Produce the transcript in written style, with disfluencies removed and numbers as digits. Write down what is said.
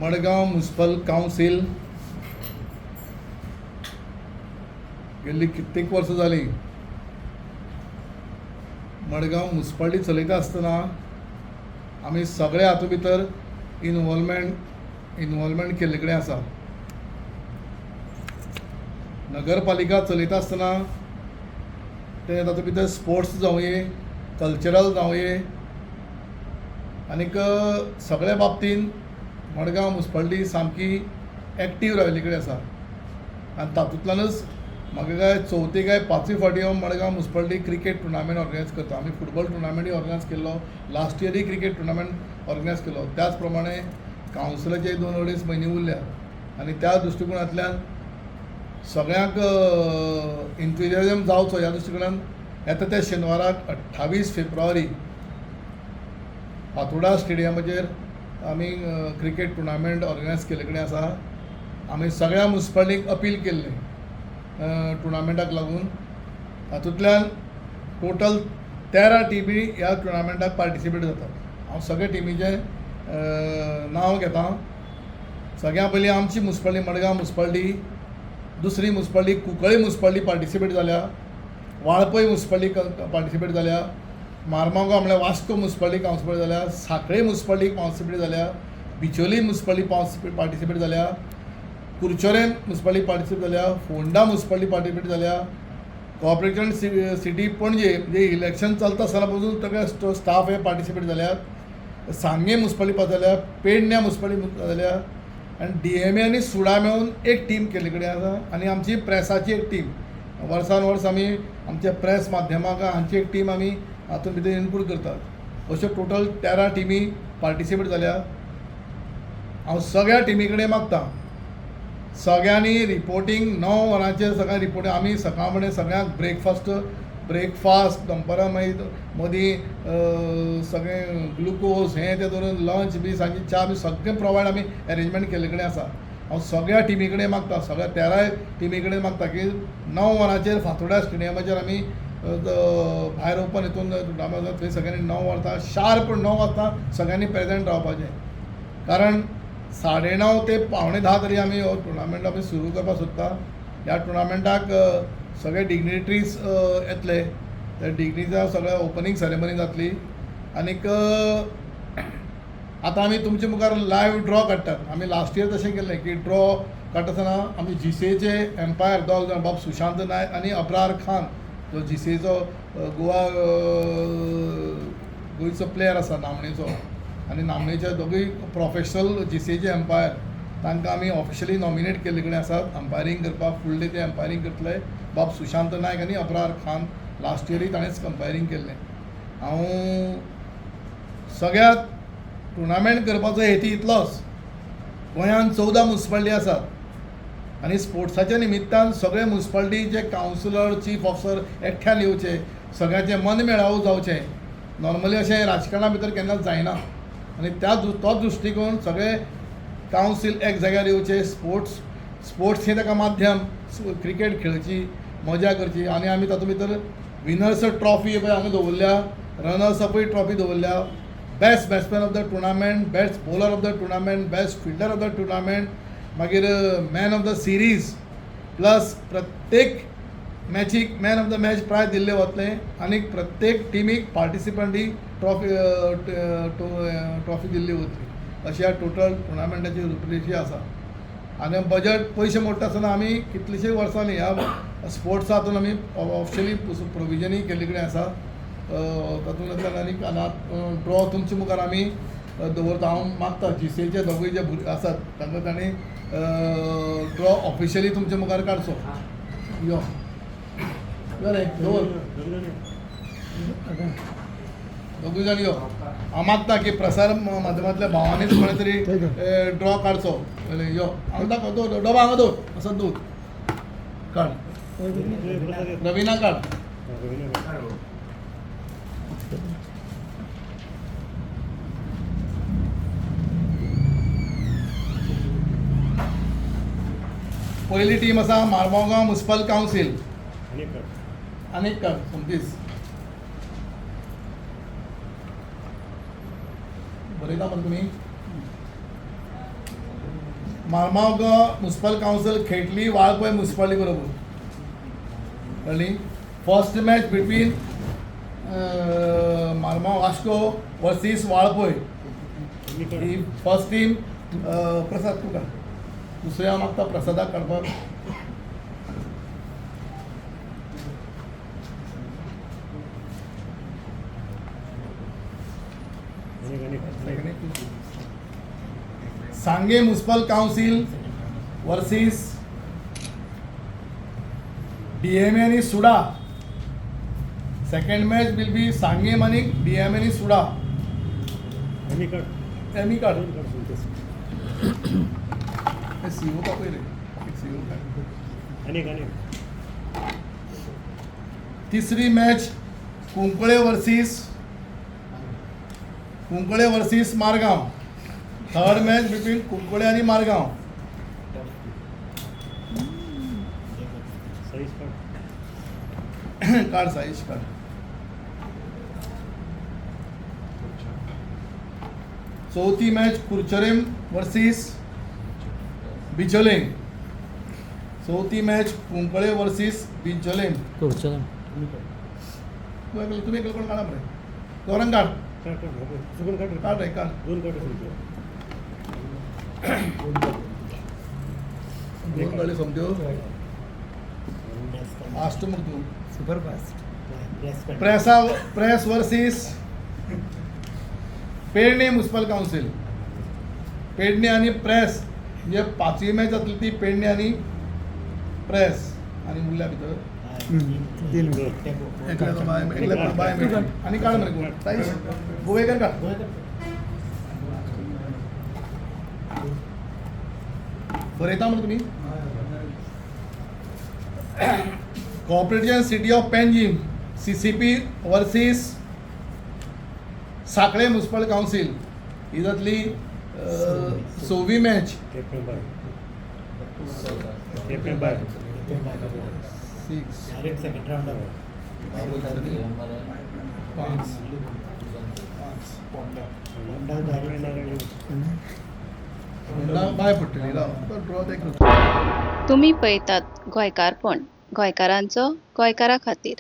Madgaon municipal council गेल्ली कित्येक वर्सां जाली मडगांव म्युनिसिपालिटी चलयता आसतना आमी सगळे हातूंत भितर इनवॉल्वमेंट केल्ले कडेन आसा. नगरपालिका चलयता आसतना ते तातूंत भितर स्पोर्ट्स जावंये, कल्चरल जावंये, आनीक सगळ्या बाबतीन मडगांव म्युनिसिपालिटी सामकी एक्टीव राविल्ले कडेन आसा. आनी तातूंतल्यानच म्हाका काय चवथी काय पांचवी फावटी हांव Madgaon municipality cricket tournament organise करता. आमी फुटबॉल टुर्नामेंटूय ऑर्गनायज केल्लो, लास्ट इयरय क्रिकेट टुर्नामेंट ऑर्गनायज केल्लो. त्याच प्रमाणे कावन्सिलाचे 2-2.5 म्हयने उरल्या आनी त्या दृश्टिकोनांतल्यान सगळ्यांक इंथुजियाजम जावचो ह्या दृश्टिकोनान येता त्या शेनवाराक 28 फेब्रुवारी फातोर्डा स्टेडियमाचेर आमी क्रिकेट टुर्नामेंट ऑर्गनायज केल्ले कडेन आसा. आमी सगळ्या म्युनिसिपालिटीक अपील केल्लें टुर्नामेंटाक लागून. तातूंतल्यान टोटल 13 टिमी ह्या टुर्नामेंटाक पार्टिसिपेट जातात. हांव सगळे टिमीचें नांव घेता. सगळ्या पयलीं आमची म्युनिसिपालिटी मडगांव म्युनिसिपालिटी, दुसरी म्युनिसिपालिटी कुंकळ्ळे म्युनिसिपालिटी पार्टिसिपेट जाल्या, वाळपय म्युनिसिपालिटी पार्टिसिपेट जाल्या, मार्मागांव म्हणल्यार वास्को म्युनिसिपालिटी पार्टिसिपेट जाल्या, सांखळे म्युनिसिपालिटी पार्टिसिपेट जाल्या, बिचोली म्युनिसिपालिटी पार्टिसिपेट जाल्या, कुरचोरेम म्युनिसिपालिटी पार्टिसिपेट जाल्या, फोंडा म्युनिसिपालिटी पार्टिसिपेट जाल्या, कॉर्पोरेशन सिटी पणजे म्हणजे इलेक्शन चलता आसतना पसून सगळे स्टाफ हे पार्टिसिपेट जाल्यात, सांगे म्युनिसिपालिटी पास जाल्या, पेडण्या म्युनिसिपालिटी जाल्या, आनी DMA आनी सुडा मेळून एक टीम केल्ले कडेन आसा. आनी आमची प्रेसाची एक टीम, वर्सान वर्स आमी आमच्या प्रेस माध्यमांक हांची एक टीम आमी हातूंत भितर इनक्लूड करतात. अश्यो टोटल 13 टिमी पार्टिसिपेट जाल्या. हांव सगळ्या टिमी कडेन मागतां सगळ्यांनी रिपोर्टींग 9 वरांचेर सगळ्यांक रिपोर्टींग. आमी सकाळ फुडें सगळ्यांक ब्रेकफास्ट दनपारां मागीर मदीं सगळें ग्लुकोज हें तें धरून लंच बी सांजची च्या बी सगळें प्रोवायड आमी अरेंजमेंट केल्ले कडेन आसा. हांव सगळ्या टिमी कडेन मागता, सगळ्या 13 टिमी कडेन मागता की 9 वरांचेर फातोर्डा स्टेडियमाचेर आमी भायर ओपन हितून टुर्नामेंट थंय सगळ्यांनी 9 वरां शार्प 9 वाजता सगळ्यांनी प्रेजेंट रावपाचें. कारण 9:30 ते 9:45 तरी आमी हो टुर्नामेंट आमी सुरू करपाक सोदता. ह्या टुर्नामेंटाक सगळे डिग्निटरीज येतले. त्या डिग्निटरीजा सगळ्या ओपनिंग सेरेमनी जातली. आनीक आतां आमी तुमचे मुखार लायव्ह ड्रॉ काडटात. आमी लास्ट इयर तशें केल्लें की ड्रॉ काडटना आमी GCAचे एम्पायर 2 जाण बाब सुशांत नायक आनी अब्रार खान जो GCAचो गोंयचो प्लेयर आसा नामणेचो, आनी नामणेचे दोगूय प्रोफेशनल GCAचे एम्पायर, तांकां आमी ऑफिशियली नॉमिनेट केल्ले कडेन आसात अंपायरींग करपाक. फूल डे ते अंपायरींग करतले बाब सुशांत नायक आनी अब्रार खान. लास्ट इयरय ताणेंच अंपायरींग केल्लें. हांव सगळ्यात टुर्नामेंट करपाचो हेतू इतलोच, गोंयांत 14 म्युनिसिपालिटी आसात आनी स्पोर्ट्साच्या निमित्तान सगळे म्युनिसिपालिटीचे कावन्सिलर, चीफ ऑफिसर एकठ्यान येवचे, सगळ्यांचे मनमेळावो जावचे. नॉर्मली अशें राजकारणा भितर केन्नाच जायना. आनी तो दृश्टीकोन सगळे कावन्सील एक जाग्यार येवचे. स्पोर्ट्स हे ताका माध्यम, क्रिकेट खेळची, मजा करची. आनी आमी तातूंत भितर विनर्स ट्रॉफी पळय हांगा दवरल्या, रनर्स अपूय ट्रॉफी दवरल्या, best batsman of the tournament, best bowler of the tournament, best fielder of the tournament, मागीर man of the series, plus प्रत्येक मॅचीक man of the match prize दिल्लें वतलें. आनी प्रत्येक टिमीक पार्टिसिपंटीक ट्रॉफी दिल्ली वतली. अशी ह्या टोटल टुर्नामेंटाची रुपरेशी आसा. आनी बजट पयशे मोडटा आसतना आमी कितलीशीं वर्सांनी ह्या स्पोर्ट्सा हातूंत आमी ऑफिशियली प्रोविजनूय केल्ले कडेन आसा. तातूंतल्यान आनीक ड्रॉ तुमचे मुखार आमी दवरता. हांव मागता GCAचे दोगूय जे भुरगे आसात तांकां तांणी ड्रॉ ऑफिशियली तुमचे मुखार काडचो. यो रे दवर दोगूय जाण यो. हांव मागता की प्रसार माध्यमांतल्या भावांनीच खंय तरी ड्रॉ काडचो. यो हांव दाखय डबा हांगा दवर असो दूद काड, रविना काड. पयली टीम आसा मार्मगांव म्युनिसिपल कावन्सील. आनीक काड समतीस बरयता पण तुमी. मारमाव म्युनिसिपल काउन्सिल खेळटली वाळपय म्युनिसिपालिटी बरोबर कळ्ळी. First match between Marmagao Vasco versus Valpoi. ही फर्स्ट टीम प्रसाद तुका दुसऱ्या हांव मागता प्रसादाक काडपाक. सांगे म्युनिसिपल काउन्सिल वर्सीस DMA आणि सुडा. Second match will be Sanguem आणि DMA आणि सुडा. एमी काढ सीओ का पहिले सीओ काढ. तिसरी match Cuncolim versus Margao. Third match between Cuncolim आणि मारगांव. काढ साईश काढ. चौथी मॅच कुरचरेम वर्सीस बिचोलेम. चौथी मॅच कुंकळे वर्सीस बिचोलेम. तुम्ही एक कोण काढा बरे दोरांक काढ काढ रे काढ. दोन गाडी समजो फास्ट मग तू super fast. Press versus Pernem municipal council. Pernem आणि प्रेस म्हणजे पाचवी मॅच जातली ती पेडणे आणि प्रेस आणि उरल्या भितर बाय आणि काढ मरे कोण साईश गोवेकर काढ. बरयता मरे तुम्ही. Corporation city of Panjim CCP versus Sanquelim municipal council. ही जातली 6वी मॅच. 6 बाय पडटली राव. तुम्ही पळयतात गोंयकारपण, गोंयकारांचो गोंयकारा खातीर.